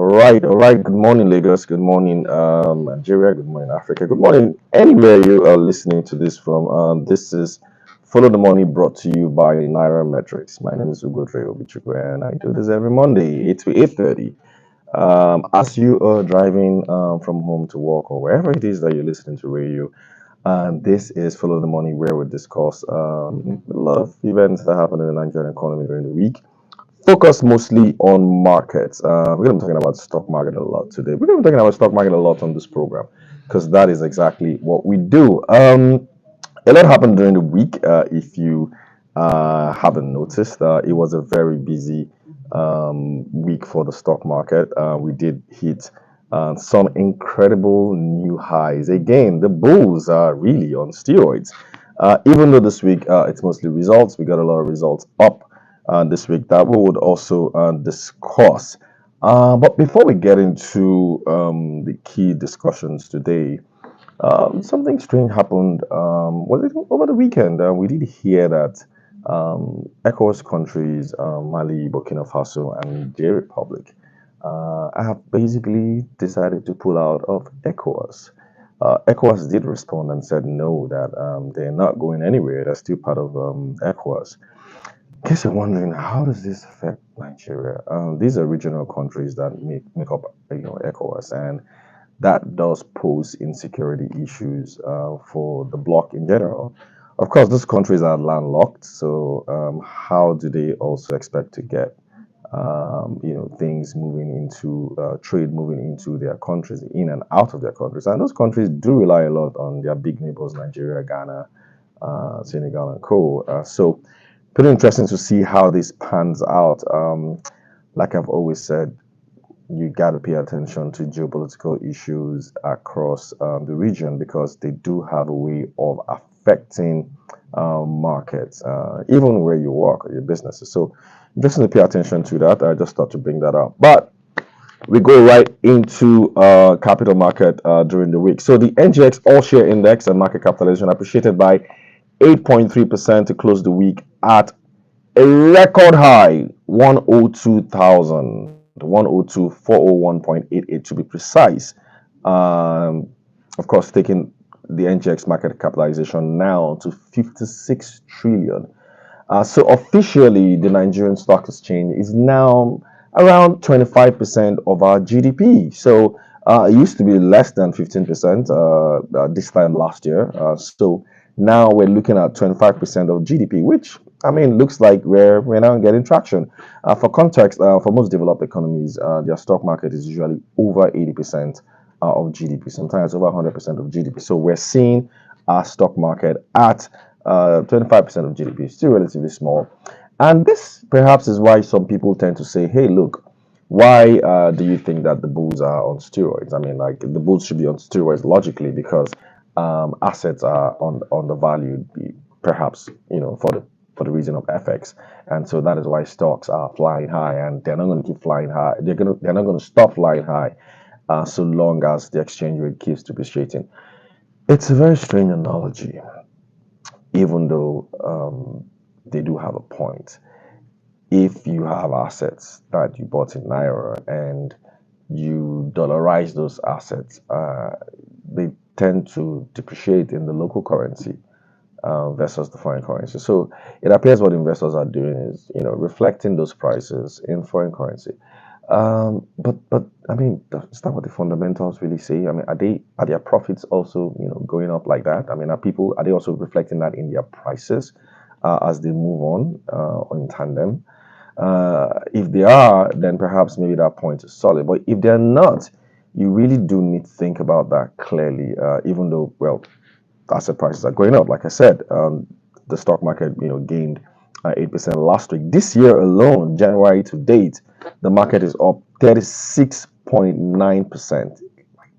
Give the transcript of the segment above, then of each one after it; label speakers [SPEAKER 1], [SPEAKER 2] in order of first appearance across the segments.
[SPEAKER 1] All right. Good morning, Lagos. Good morning, Nigeria. Good morning, Africa. Good morning, anywhere you are listening to this from. This is Follow the Money brought to you by Nairametrics. My name is Ugodre, and I do this every Monday, 8 to 8:30. As you are driving from home to work or wherever it is that you're listening to radio, this is Follow the Money, where we discuss a lot of events that happen in the Nigerian economy during the week. Focus mostly on markets. We're going to be talking about stock market a lot today. We're going to be talking about stock market a lot on this program because that is exactly what we do. A lot happened during the week. If you haven't noticed, it was a very busy week for the stock market. We did hit some incredible new highs. Again, the bulls are really on steroids. Even though this week it's mostly results, we got a lot of results up this week that we would also discuss. But before we get into the key discussions today, something strange happened. Was it over the weekend? We did hear that ECOWAS countries, Mali, Burkina Faso, and the Republic, have basically decided to pull out of ECOWAS. ECOWAS did respond and said no, that they're not going anywhere. They're still part of ECOWAS. In case you're wondering, how does this affect Nigeria? These are regional countries that make up, ECOWAS, and that does pose insecurity issues for the bloc in general. Of course, these countries are landlocked, so how do they also expect to get things moving into trade moving into their countries, in and out of their countries? And those countries do rely a lot on their big neighbors, Nigeria, Ghana, Senegal, and co. So pretty interesting to see how this pans out. Like I've always said, you got to pay attention to geopolitical issues across the region because they do have a way of affecting markets, even where you work or your businesses. So just to pay attention to that. I just thought to bring that up. But we go right into capital market during the week. So the NGX All Share Index and market capitalization appreciated by 8.3% to close the week at a record high 102,000, 102,401.88 to be precise. Um, of course, taking the NGX market capitalization now to 56 trillion. So officially, the Nigerian Stock Exchange is now around 25% of our GDP. So it used to be less than 15% this time last year. So now we're looking at 25% of GDP, which I mean looks like we're now getting traction. For context, for most developed economies, their stock market is usually over 80% of GDP, sometimes over 100% of GDP. So we're seeing our stock market at 25% of GDP, still relatively small. And this perhaps is why some people tend to say, hey, look, why do you think that the bulls are on steroids? I mean, like the bulls should be on steroids logically because assets are undervalued, perhaps, for the reason of FX. And so that is why stocks are flying high, and they're not going to keep flying high. They're not going to stop flying high so long as the exchange rate keeps depreciating. It's a very strange analogy, even though they do have a point. If you have assets that you bought in Naira and you dollarize those assets, they tend to depreciate in the local currency versus the foreign currency. So it appears what investors are doing is, reflecting those prices in foreign currency. But I mean, is that what the fundamentals really say? I mean, are their profits also going up like that? I mean, are they also reflecting that in their prices as they move on or in tandem? If they are, then perhaps maybe that point is solid. But if they're not, you really do need to think about that clearly. Even though, well, asset prices are going up, like I said, the stock market gained 8% last week. This year alone, January to date, the market is up 36.9%.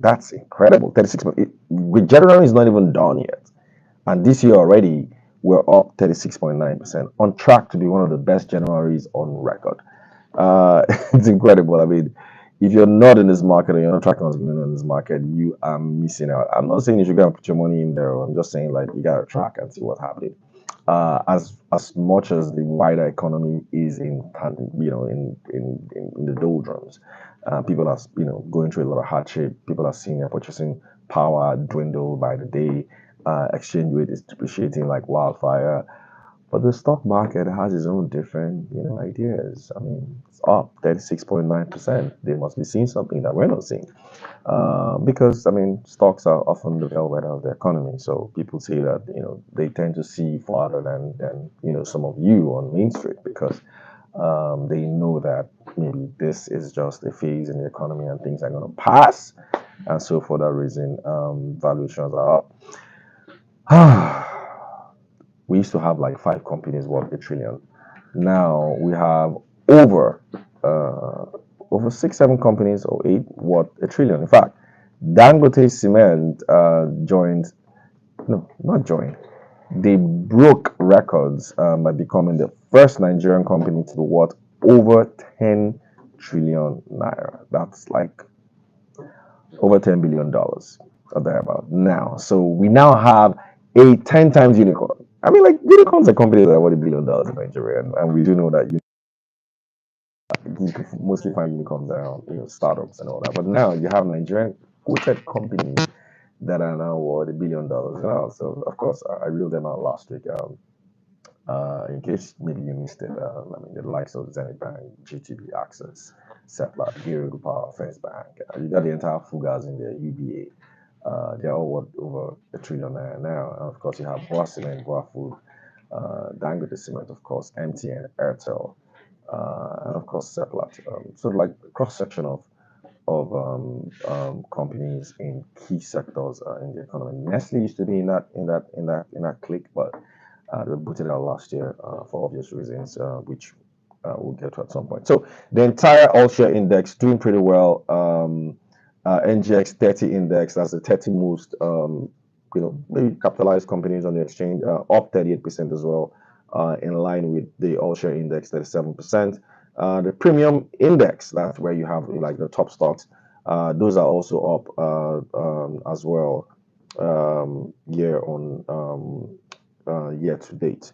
[SPEAKER 1] That's incredible. 36. January is not even done yet, and this year already we're up 36.9%, on track to be one of the best Januaries on record. It's incredible. I mean, if you're not in this market or you're not tracking what's going on in this market, you are missing out. I'm not saying you should go and put your money in there. I'm just saying like you gotta track and see what's happening. as much as the wider economy is in the doldrums. People are going through a lot of hardship. People are seeing their purchasing power dwindle by the day. Exchange rate is depreciating like wildfire. But the stock market has its own different, ideas. I mean, it's up 36.9%. They must be seeing something that we're not seeing. Because, I mean, stocks are often the bellwether of the economy. So people say that, they tend to see farther than some of you on Main Street because they know that maybe this is just a phase in the economy and things are going to pass. And so for that reason, valuations are up. We used to have like five companies worth 1 trillion. Now we have over uh, over six, seven companies or eight worth 1 trillion. In fact, Dangote Cement joined, no, not joined. They broke records by becoming the first Nigerian company to be worth over 10 trillion naira. That's like over $10 billion or thereabout now. So we now have a 10 times unicorn. I mean, like unicorns are companies that are worth $1 billion in Nigeria, and we do know that you can mostly find unicorns around, startups and all that. But now you have Nigerian quoted companies that are now worth $1 billion now. So of course, I reeled them out last week. In case maybe you missed it, I mean, the likes of Zenith Bank, GTB Access, Seplat, Hero Power, First Bank, you got the entire Fugas in there, UBA. They're all worth over 1 trillion naira now. And of course, you have Boa Cement, Boa Food, Dangote Cement, of course, MTN, Airtel, and of course, Seplat. Sort of like a cross section of companies in key sectors in the economy. Nestle used to be in that clique, but they were booted out last year for obvious reasons, which we'll get to at some point. So the entire all share index doing pretty well. NGX 30 index, that's the 30 most maybe capitalized companies on the exchange, up 38% as well, in line with the all share index 37%. The premium index, that's where you have like the top stocks, those are also up as well, year to date.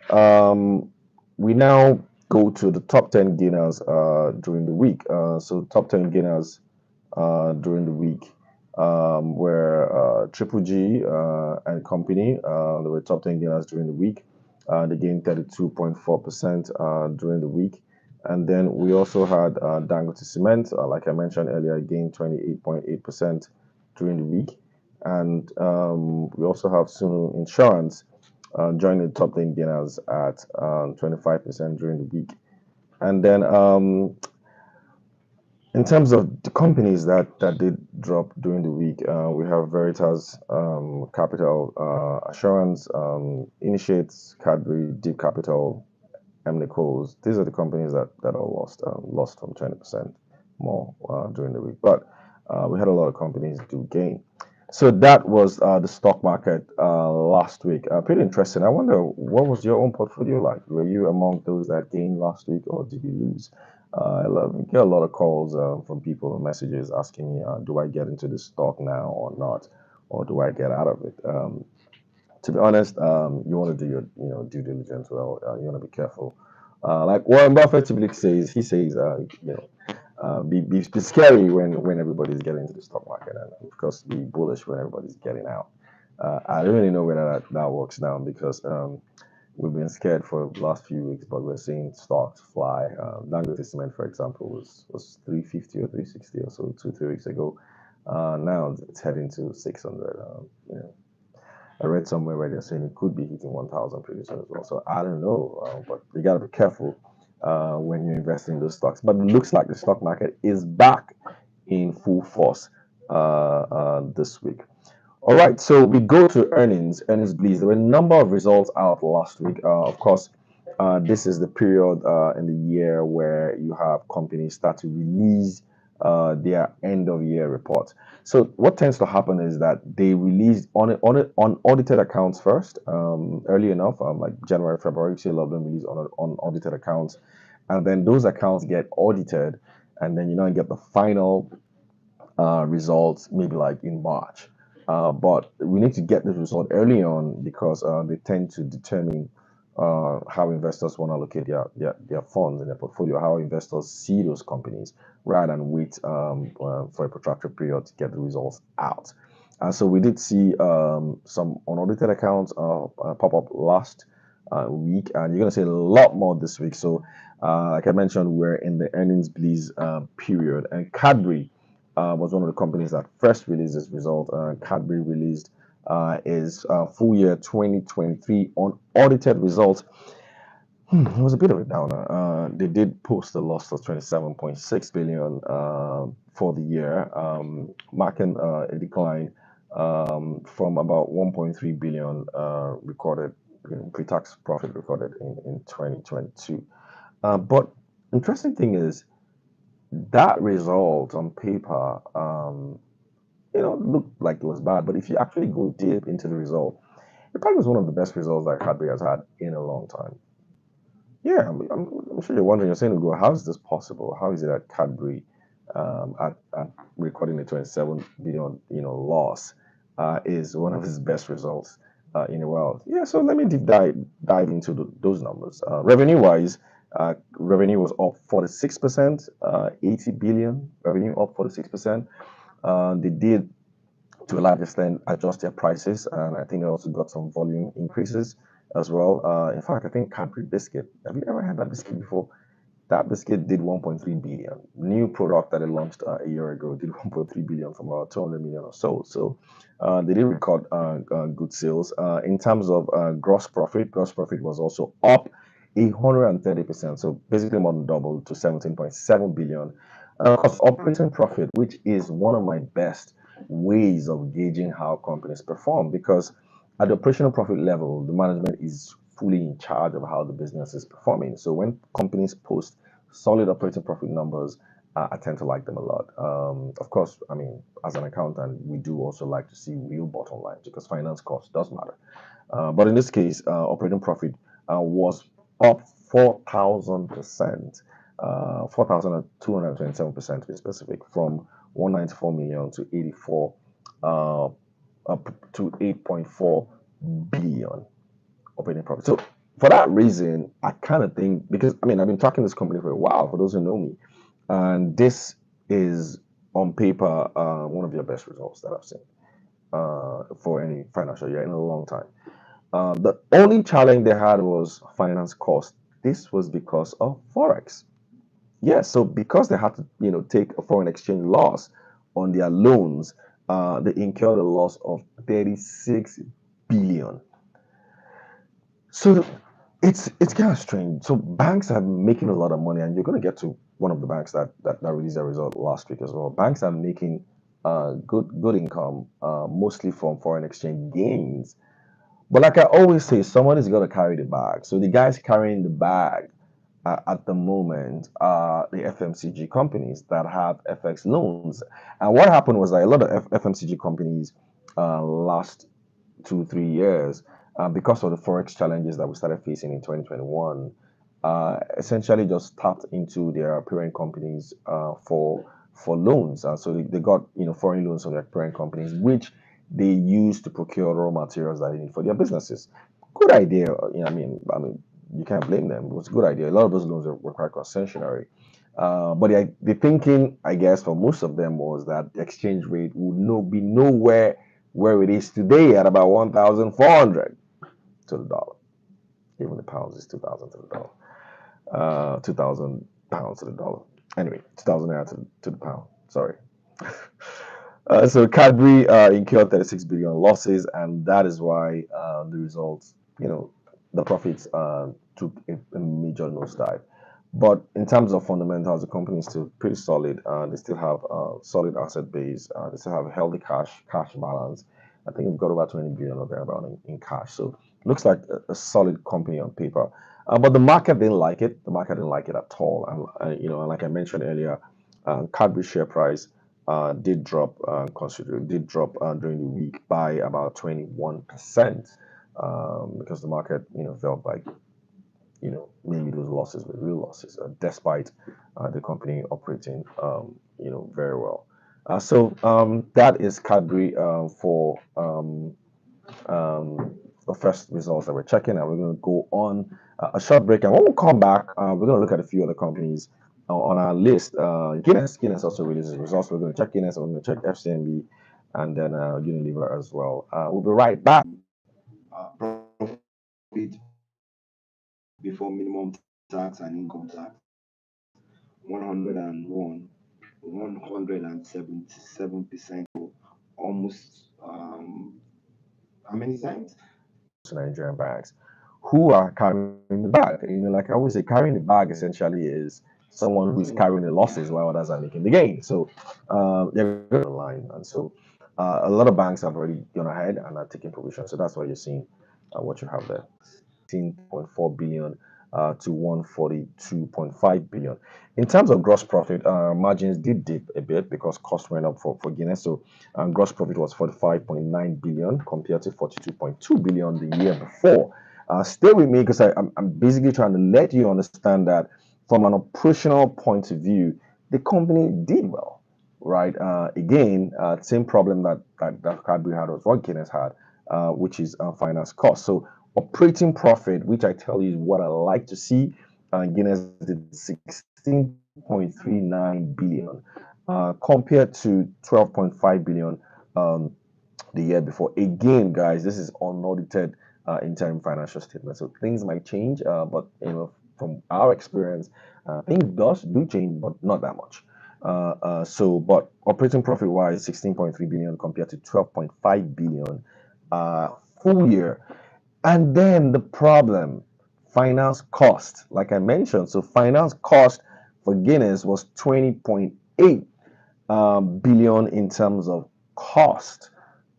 [SPEAKER 1] Um, we now go to the top 10 gainers during the week. So top 10 gainers during the week were Triple G and Company. They were top 10 gainers during the week. They gained 32.4% during the week. And then we also had Dangote Cement, like I mentioned earlier, gained 28.8% during the week. And we also have Sunu Insurance joining the top 10 gainers at 25% during the week. And then in terms of the companies that did drop during the week, we have Veritas Capital Assurance, Initiates, Cadbury, Deep Capital, M. Nichols. These are the companies that all lost from 20% more during the week. But we had a lot of companies do gain. So that was the stock market last week. Pretty interesting. I wonder, what was your own portfolio like? Were you among those that gained last week, or did you lose? We get a lot of calls from people and messages asking me, do I get into this stock now or not, or do I get out of it? To be honest, you want to do your due diligence well. You want to be careful. Like Warren Buffett typically says, he says, be scary when everybody's getting into the stock market, and of course be bullish when everybody's getting out. I don't really know whether that works now because we've been scared for the last few weeks, but we're seeing stocks fly. Dangote Cement, for example, was 350 or 360 or so 2 3 weeks ago. Now it's heading to 600. I read somewhere where they're saying it could be hitting 1,000 pretty soon as well. So I don't know, but you got to be careful when you invest in those stocks. But it looks like the stock market is back in full force this week. All right, so we go to earnings bleeds. There were a number of results out last week. Of course, this is the period in the year where you have companies start to release their end of year reports. So what tends to happen is that they release on audited accounts first, early enough, like January, February. You see a lot of them release on audited accounts, and then those accounts get audited, and then get the final results maybe like in March. But we need to get this result early on because they tend to determine how investors want to allocate their funds in their portfolio, how investors see those companies, rather than wait for a protracted period to get the results out. And so we did see some unaudited accounts pop up last week, and you're going to see a lot more this week. So, like I mentioned, we're in the earnings bleeds period, and Cadbury was one of the companies that first released this result. Cadbury released is full year 2023 unaudited results. It was a bit of a downer. They did post a loss of 27.6 billion for the year, marking a decline from about 1.3 billion recorded, pre-tax profit recorded in 2022. But interesting thing is that result on paper, looked like it was bad. But if you actually go deep into the result, it probably was one of the best results that Cadbury has had in a long time. Yeah, I'm sure you're wondering, you're saying, "Go, how is this possible? How is it that Cadbury, at recording a 27 billion, loss, is one of his best results in the world?" Yeah, so let me dive into those numbers. Revenue-wise, revenue was up 46%, 80 billion revenue up 46%. They did, to a large extent, adjust their prices, and I think they also got some volume increases as well. In fact, I think Cadbury biscuit. Have you ever had that biscuit before? That biscuit did 1.3 billion. New product that they launched a year ago did 1.3 billion from about 200 million or so. So they did record good sales. In terms of gross profit was also up 130%. So basically more than doubled to 17.7 billion. And of course, operating profit, which is one of my best ways of gauging how companies perform, because at the operational profit level, the management is fully in charge of how the business is performing. So when companies post solid operating profit numbers, I tend to like them a lot. Of course, I mean, as an accountant, we do also like to see real bottom line because finance cost does matter. But in this case, operating profit was up 4,000%, 4,227% to be specific, from 194 million to 84, up to 8.4 billion operating profit. So for that reason, I kind of think, because I mean, I've been tracking this company for a while, for those who know me, and this is on paper one of their best results that I've seen for any financial year in a long time. The only challenge they had was finance cost. This was because of forex. Yes, so because they had to, take a foreign exchange loss on their loans, they incurred a loss of 36 billion. So it's kind of strange. So banks are making a lot of money, and you're going to get to one of the banks that released their result last week as well. Banks are making good income, mostly from foreign exchange gains. But like I always say, someone is going to carry the bag. So the guys carrying the bag at the moment are the FMCG companies that have FX loans. And what happened was that a lot of FMCG companies last 2 3 years, because of the forex challenges that we started facing in 2021, essentially just tapped into their parent companies for loans. So they got foreign loans from their parent companies, which they use to procure raw materials that they need for their businesses. Good idea. I mean, you can't blame them. It was a good idea. A lot of those loans were quite concessionary. But the thinking, I guess, for most of them was that the exchange rate would be nowhere where it is today at about 1,400 to the dollar. Even the pounds is 2,000 to the dollar. 2,000 pounds to the dollar. Anyway, 2,000 naira to the pound. Sorry. So Cadbury incurred 36 billion losses, and that is why the results, the profits took a major nosedive. But in terms of fundamentals, the company is still pretty solid. They still have a solid asset base. They still have a healthy cash balance. I think we've got over 20 billion or thereabout in cash. So it looks like a solid company on paper. But the market didn't like it. The market didn't like it at all. And like I mentioned earlier, Cadbury share price did drop considerably. Did drop during the week by about 21%, because the market, felt like maybe those losses were real losses, despite the company operating, very well. That is Cadbury for um, the first results that we're checking, and we're going to go on a short break. And when we come back, we're going to look at a few other companies on our list. Guinness also releases results. We're going to check Guinness, and we're going to check FCMB, and then Unilever as well. We'll be right back.
[SPEAKER 2] Profit before minimum tax and income tax 101, 177%, almost how many times?
[SPEAKER 1] To Nigerian banks who are carrying the bag. Like I always say, carrying the bag essentially is someone who is carrying the losses while others are making the gain. So they're going to line, and so a lot of banks have already gone ahead and are taking provision. So that's why you're seeing what you have there. 18.4 billion to 142.5 billion. In terms of gross profit, margins did dip a bit because costs went up for Guinness. So gross profit was 45.9 billion compared to 42.2 billion the year before. Stay with me because I'm basically trying to let you understand that from an operational point of view, the company did well, right? Again, same problem that Cadbury had was what Guinness had, which is finance cost. So operating profit, which I tell you is what I like to see, Guinness did 16.39 billion compared to 12.5 billion um, the year before. Again, guys, this is unaudited interim financial statement, so things might change. But from our experience, things do change, but not that much. But operating profit wise, 16.3 billion compared to 12.5 billion uh, full year. And then the problem, finance cost, like I mentioned. So finance cost for Guinness was 20.8 billion in terms of cost,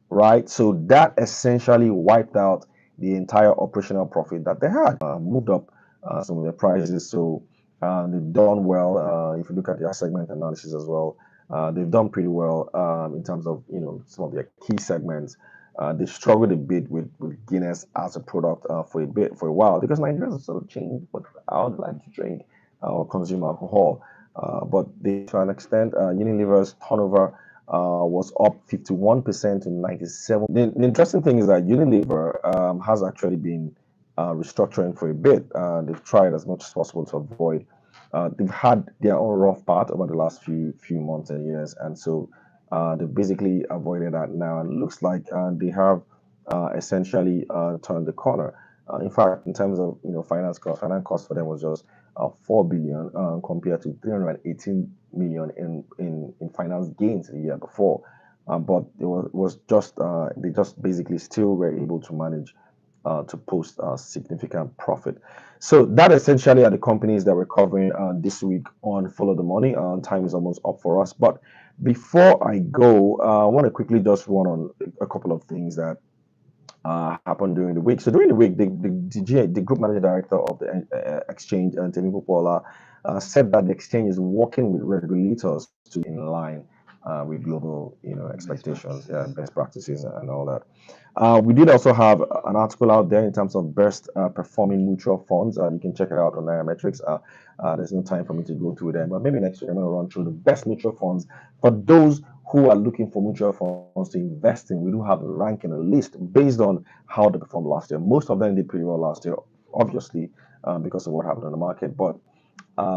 [SPEAKER 1] right? So that essentially wiped out the entire operational profit that they had. Moved up some of their prices, so they've done well. If you look at their segment analysis as well, they've done pretty well in terms of some of their key segments. They struggled a bit with Guinness as a product for a while because Nigerians have sort of changed what how they like to drink or consume alcohol. But they, to an extent, Unilever's turnover was up 51% to 97. The interesting thing is that Unilever has actually been restructuring for a bit. They've tried as much as possible to avoid. They've had their own rough part over the last few months and years, and so they've basically avoided that now. And it looks like they have essentially turned the corner. In fact, in terms of finance cost for them was just 4 billion compared to 318 million in finance gains the year before. But was just they just basically still were able to manage to post a significant profit. So that essentially are the companies that we're covering this week on Follow the Money. Time is almost up for us, but before I go, I want to quickly just run on a couple of things that happened during the week. So during the week, the group managing director of the exchange, Anthony Popola, said that the exchange is working with regulators to in line with global,
[SPEAKER 2] Best
[SPEAKER 1] expectations,
[SPEAKER 2] practices.
[SPEAKER 1] best practices, and all that. We did also have an article out there in terms of best performing mutual funds. You can check it out on Nairametrics. There's no time for me to go through them, but maybe next week I'm going to run through the best mutual funds for those who are looking for mutual funds to invest in. We do have a ranking, a list based on how they performed last year. Most of them did pretty well last year, obviously, because of what happened on the market. But